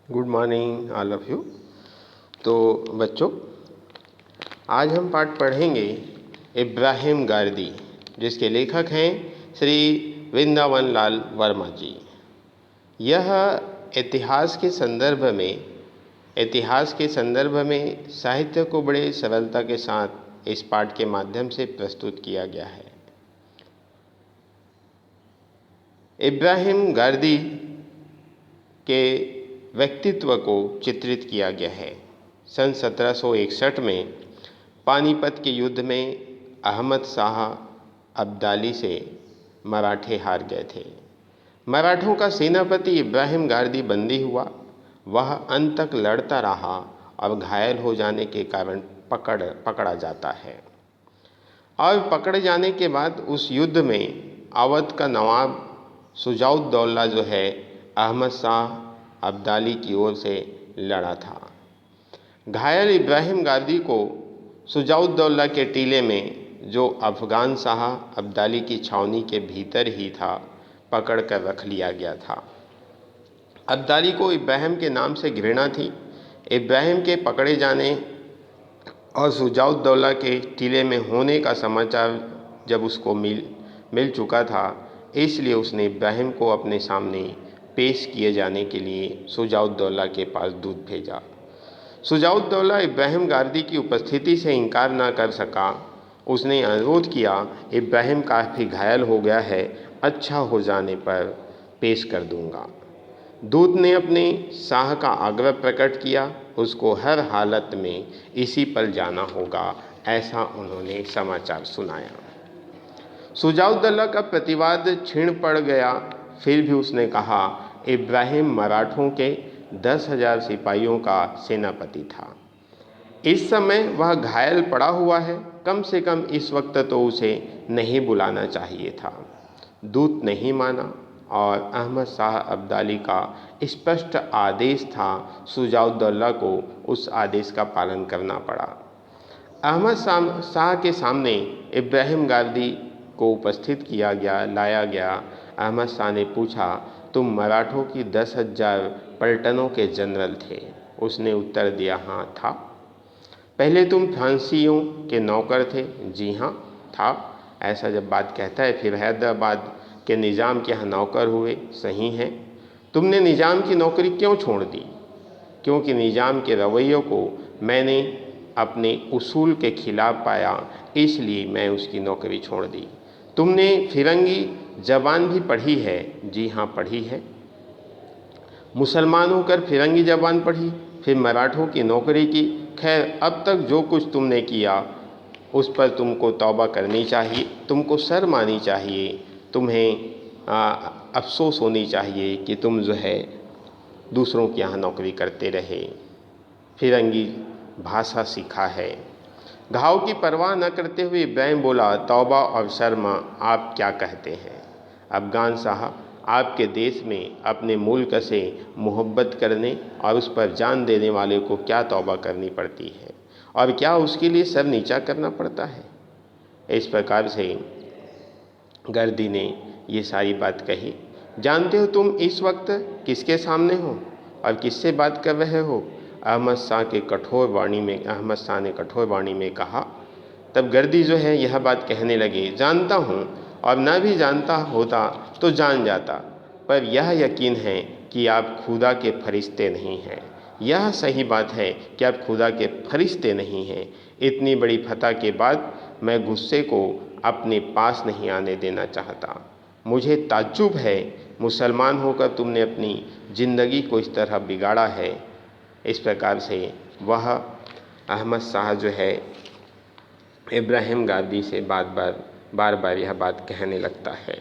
Good morning all of you. तो बच्चों, आज हम पाठ पढ़ेंगे इब्राहिम गारदी, जिसके लेखक हैं श्री वृंदावन लाल वर्मा जी। यह इतिहास के संदर्भ में साहित्य को बड़े सरलता के साथ इस पाठ के माध्यम से प्रस्तुत किया गया है। इब्राहिम गारदी के व्यक्तित्व को चित्रित किया गया है। सन 1761 में पानीपत के युद्ध में अहमद शाह अब्दाली से मराठे हार गए थे। मराठों का सेनापति इब्राहिम गारदी बंदी हुआ। वह अंत तक लड़ता रहा और घायल हो जाने के कारण पकड़ा जाता है। और पकड़े जाने के बाद उस युद्ध में अवध का नवाब शुजाउद्दौला जो है अहमद शाह अब्दाली की ओर से लड़ा था। घायल इब्राहिम गारदी को शुजाउद्दौला के टीले में, जो अफगान शाह अब्दाली की छावनी के भीतर ही था, पकड़ कर रख लिया गया था। अब्दाली को इब्राहिम के नाम से घृणा थी। इब्राहिम के पकड़े जाने और शुजाउद्दौला के टीले में होने का समाचार जब उसको मिल चुका था, इसलिए उसने इब्राहिम को अपने सामने पेश किए जाने के लिए शुजाउद्दौला के पास दूत भेजा। शुजाउद्दौला इब्राहिम गारदी की उपस्थिति से इनकार न कर सका। उसने अनुरोध किया, इब्राहिम काफ़ी घायल हो गया है, अच्छा हो जाने पर पेश कर दूंगा। दूत ने अपने शाह का आग्रह प्रकट किया। उसको हर हालत में इसी पर जाना होगा, ऐसा उन्होंने समाचार सुनाया। शुजाउद्दौला का प्रतिवाद क्षीण पड़ गया। फिर भी उसने कहा, इब्राहिम मराठों के 10,000 सिपाहियों का सेनापति था। इस समय वह घायल पड़ा हुआ है। कम से कम इस वक्त तो उसे नहीं बुलाना चाहिए था। दूत नहीं माना और अहमद शाह अब्दाली का स्पष्ट आदेश था। शुजाउद्दौला को उस आदेश का पालन करना पड़ा। अहमद शाह के सामने इब्राहिम गारदी को उपस्थित लाया गया। अहमद शाह ने पूछा, तुम मराठों की 10,000 पलटनों के जनरल थे? उसने उत्तर दिया, हाँ था। पहले तुम फ्रांसीसियों के नौकर थे? जी हाँ था। ऐसा जब बात कहता है, फिर हैदराबाद के निज़ाम के यहाँ नौकर हुए? सही है। तुमने निज़ाम की नौकरी क्यों छोड़ दी? क्योंकि निज़ाम के रवैये को मैंने अपने उसूल के खिलाफ पाया, इसलिए मैं उसकी नौकरी छोड़ दी। तुमने फिरंगी ज़बान भी पढ़ी है? जी हाँ पढ़ी है। मुसलमान होकर फिरंगी ज़बान पढ़ी, फिर मराठों की नौकरी की। खैर, अब तक जो कुछ तुमने किया उस पर तुमको तौबा करनी चाहिए, तुमको शर्म आनी चाहिए, तुम्हें अफसोस होनी चाहिए कि तुम जो है दूसरों के यहाँ नौकरी करते रहे, फिरंगी भाषा सीखा है। घाव की परवाह न करते हुए इब्राहिम बोला, तौबा और शर्मा आप क्या कहते हैं? अफगान साहब, आपके देश में अपने मुल्क से मोहब्बत करने और उस पर जान देने वाले को क्या तौबा करनी पड़ती है, और क्या उसके लिए सर नीचा करना पड़ता है? इस प्रकार से गारदी ने ये सारी बात कही। जानते हो तुम इस वक्त किसके सामने हो और किससे बात कर रहे हो? अहमद शाह ने कठोर वाणी में कहा। तब गारदी जो है यह बात कहने लगे, जानता हूँ, और न भी जानता होता तो जान जाता, पर यह यकीन है कि आप खुदा के फरिश्ते नहीं हैं। यह सही बात है कि आप खुदा के फरिश्ते नहीं हैं। इतनी बड़ी फतह के बाद मैं गुस्से को अपने पास नहीं आने देना चाहता। मुझे ताज्जुब है, मुसलमान होकर तुमने अपनी ज़िंदगी को इस तरह बिगाड़ा है। इस प्रकार से वह अहमद शाह जो है इब्राहिम गारदी से बार बार यह बात कहने लगता है।